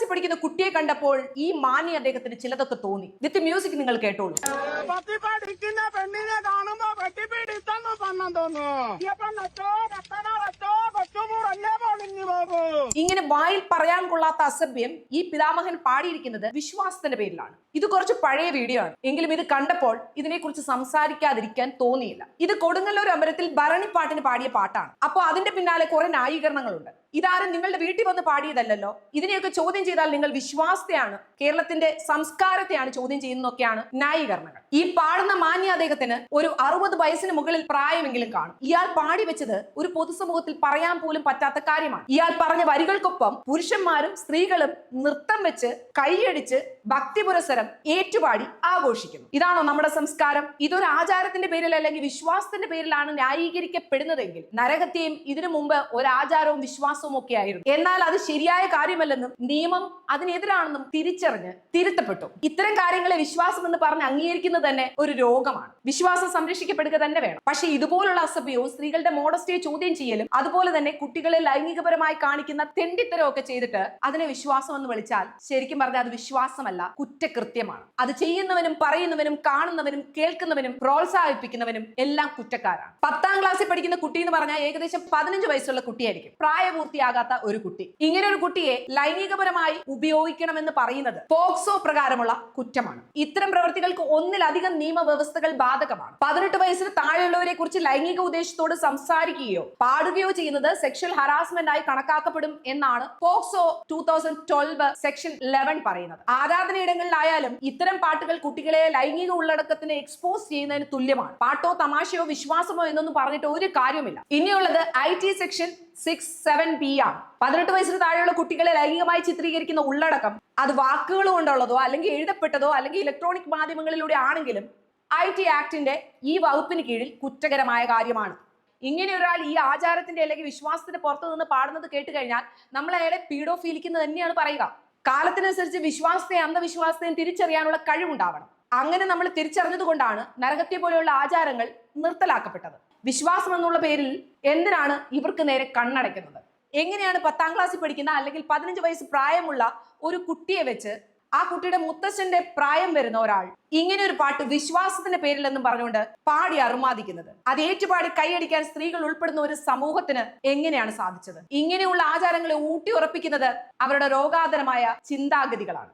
ക്ലാസ്സിൽ പഠിക്കുന്ന കുട്ടിയെ കണ്ടപ്പോൾ ഈ മാന്യ അദ്ദേഹത്തിന് ചിലതൊക്കെ തോന്നി. വിത്ത് മ്യൂസിക് നിങ്ങൾ കേട്ടോളൂ. പഠിക്കുന്ന പെണ്ണിനെ കാണുമ്പോ വെട്ടിപ്പിടിത്തെന്ന് പണം തോന്നുന്നു. ഇങ്ങനെ വായിൽ പറയാൻ കൊള്ളാത്ത അസഭ്യം ഈ പിതാമഹൻ പാടിയിരിക്കുന്നത് വിശ്വാസത്തിന്റെ പേരിലാണ്. ഇത് കുറച്ച് പഴയ വീഡിയോ ആണ്, എങ്കിലും ഇത് കണ്ടപ്പോൾ ഇതിനെക്കുറിച്ച് സംസാരിക്കാതിരിക്കാൻ തോന്നിയില്ല. ഇത് കൊടുങ്ങല്ലൂർ അമ്പലത്തിൽ ഭരണിപ്പാട്ടിന് പാടിയ പാട്ടാണ്. അപ്പോൾ അതിന്റെ പിന്നാലെ കുറെ ന്യായീകരണങ്ങളുണ്ട്. ഇതാരും നിങ്ങളുടെ വീട്ടിൽ വന്ന് പാടിയതല്ലോ. ഇതിനെയൊക്കെ ചോദ്യം ചെയ്താൽ നിങ്ങൾ വിശ്വാസത്തെയാണ്, കേരളത്തിന്റെ സംസ്കാരത്തെയാണ് ചോദ്യം ചെയ്യുന്നതൊക്കെയാണ് ന്യായീകരണങ്ങൾ. ഈ പാടുന്ന മാന്യ അദ്ദേഹത്തിന് ഒരു 60 വയസ്സിന് മുകളിൽ പ്രായമെങ്കിലും കാണും. ഇയാൾ പാടി വെച്ചത് ഒരു പൊതുസമൂഹത്തിൽ പറയാൻ പോലും പറ്റാത്ത കാര്യമാണ്. ഇയാൾ പറഞ്ഞ വരികൾക്കൊപ്പം പുരുഷന്മാരും സ്ത്രീകളും നൃത്തം വെച്ച് കൈയടിച്ച് ഭക്തി പുരസ്സരം ഏറ്റുപാടി ആഘോഷിക്കുന്നു. ഇതാണോ നമ്മുടെ സംസ്കാരം? ഇതൊരു ആചാരത്തിന്റെ പേരിൽ അല്ലെങ്കിൽ വിശ്വാസത്തിന്റെ പേരിലാണ് ന്യായീകരിക്കപ്പെടുന്നതെങ്കിൽ നരഹത്യയും ഇതിനു മുമ്പ് ഒരു ആചാരവും വിശ്വാസവും ഒക്കെ ആയിരുന്നു. എന്നാൽ അത് ശരിയായ കാര്യമല്ലെന്നും നിയമം അതിനെതിരാണെന്നും തിരിച്ചറിഞ്ഞ് തിരുത്തപ്പെട്ടു. ഇത്തരം കാര്യങ്ങളെ വിശ്വാസം എന്ന് പറഞ്ഞ് അംഗീകരിക്കുന്നത് തന്നെ ഒരു രോഗമാണ്. വിശ്വാസം സംരക്ഷിക്കപ്പെടുക തന്നെ വേണം. പക്ഷെ ഇതുപോലുള്ള അസഭ്യവും സ്ത്രീകളുടെ മോഡസ്റ്റിയെ ചോദ്യം ചെയ്യലും അതുപോലെ തന്നെ കുട്ടികളെ ലൈംഗികപരമായി കാണിക്കുന്ന തെണ്ടിത്തരവും ഒക്കെ ചെയ്തിട്ട് അതിനെ വിശ്വാസം എന്ന് വിളിച്ചാൽ ശരിക്കും പറഞ്ഞാൽ അത് വിശ്വാസമല്ല, കുറ്റകൃത്യമാണ്. അത് ചെയ്യുന്നവനും പറയുന്നവനും കാണുന്നവനും കേൾക്കുന്നവനും പ്രോത്സാഹിപ്പിക്കുന്നവനും എല്ലാം കുറ്റക്കാരാണ്. 10ാം ക്ലാസ്സിൽ പഠിക്കുന്ന കുട്ടി എന്ന് പറഞ്ഞാൽ ഏകദേശം 15 വയസ്സുള്ള കുട്ടിയായിരിക്കും, പ്രായപൂർത്തിയാകാത്ത ഒരു കുട്ടി. ഇങ്ങനെ ഒരു കുട്ടിയെ ലൈംഗികപരമായി ഉപയോഗിക്കണമെന്ന് പറയുന്നത് പോക്സോ പ്രകാരമുള്ള കുറ്റമാണ്. ഇത്തരം പ്രവൃത്തികൾക്ക് ഒന്നിലധികം നിയമവ്യവസ്ഥകൾ ബാധകമാണ്. 18 വയസ്സിന് താഴെയുള്ളവരെ കുറിച്ച് ലൈംഗിക ഉദ്ദേശത്തോട് സംസാരിക്കുകയോ പാടുകയോ ചെയ്യുന്നത് സെക്ഷൽ ഹറാസ്മെന്റ് ആയി കണക്കാക്കപ്പെടും എന്നാണ് പോക്സോ 2012 സെക്ഷൻ 11 പറയുന്നത്. ആരാധനയിടങ്ങളിലായാലും ഇത്തരം പാട്ടുകൾ കുട്ടികളെ ലൈംഗിക ഉള്ളടക്കത്തിന് എക്സ്പോസ് ചെയ്യുന്നതിന് തുല്യമാണ്. പാട്ടോ തമാശയോ വിശ്വാസമോ എന്നൊന്നും പറഞ്ഞിട്ട് ഒരു കാര്യമില്ല. ഇനിയുള്ളത് IT സെക്ഷൻ 6-7B ആണ്. 18 വയസ്സിന് താഴെയുള്ള കുട്ടികളെ ലൈംഗികമായി ചിത്രീകരിക്കുന്ന ഉള്ളടക്കം അത് വാക്കുകൾ കൊണ്ടുള്ളതോ അല്ലെങ്കിൽ എഴുതപ്പെട്ടതോ അല്ലെങ്കിൽ ഇലക്ട്രോണിക് മാധ്യമങ്ങളിലൂടെ ആണെങ്കിലും IT ആക്ടിന്റെ ഈ വകുപ്പിന് കീഴിൽ കുറ്റകരമായ കാര്യമാണ്. ഇങ്ങനെ ഒരാൾ ഈ ആചാരത്തിന്റെ അല്ലെങ്കിൽ വിശ്വാസത്തിന്റെ പുറത്തു നിന്ന് പാടുന്നത് കേട്ട് കഴിഞ്ഞാൽ നമ്മൾ അയാളെ പീഡോഫീലിക്കുന്നത് തന്നെയാണ് പറയുക. കാലത്തിനനുസരിച്ച് വിശ്വാസത്തെയും അന്ധവിശ്വാസത്തെയും തിരിച്ചറിയാനുള്ള കഴിവുണ്ടാവണം. അങ്ങനെ നമ്മൾ തിരിച്ചറിഞ്ഞത് കൊണ്ടാണ് നരഹത്യ പോലെയുള്ള ആചാരങ്ങൾ നിർത്തലാക്കപ്പെട്ടത്. വിശ്വാസം എന്നുള്ള പേരിൽ എന്തിനാണ് ഇവർക്ക് നേരെ കണ്ണടയ്ക്കുന്നത്? എങ്ങനെയാണ് 10ാം ക്ലാസ്സിൽ പഠിക്കുന്ന അല്ലെങ്കിൽ 15 വയസ്സ് പ്രായമുള്ള ഒരു കുട്ടിയെ വെച്ച് ആ കുട്ടിയുടെ മുത്തശ്ശന്റെ പ്രായം വരുന്ന ഒരാൾ ഇങ്ങനെ ഒരു പാട്ട് വിശ്വാസത്തിന്റെ പേരിലെന്നും പറഞ്ഞുകൊണ്ട് പാടി അറുമാദിക്കുന്നത്? അത് ഏറ്റുപാടി കൈയടിക്കാൻ സ്ത്രീകൾ ഉൾപ്പെടുന്ന ഒരു സമൂഹത്തിന് എങ്ങനെയാണ് സാധിച്ചത്? ഇങ്ങനെയുള്ള ആചാരങ്ങളെ ഊട്ടി ഉറപ്പിക്കുന്നത് അവരുടെ രോഗാതരമായ ചിന്താഗതികളാണ്.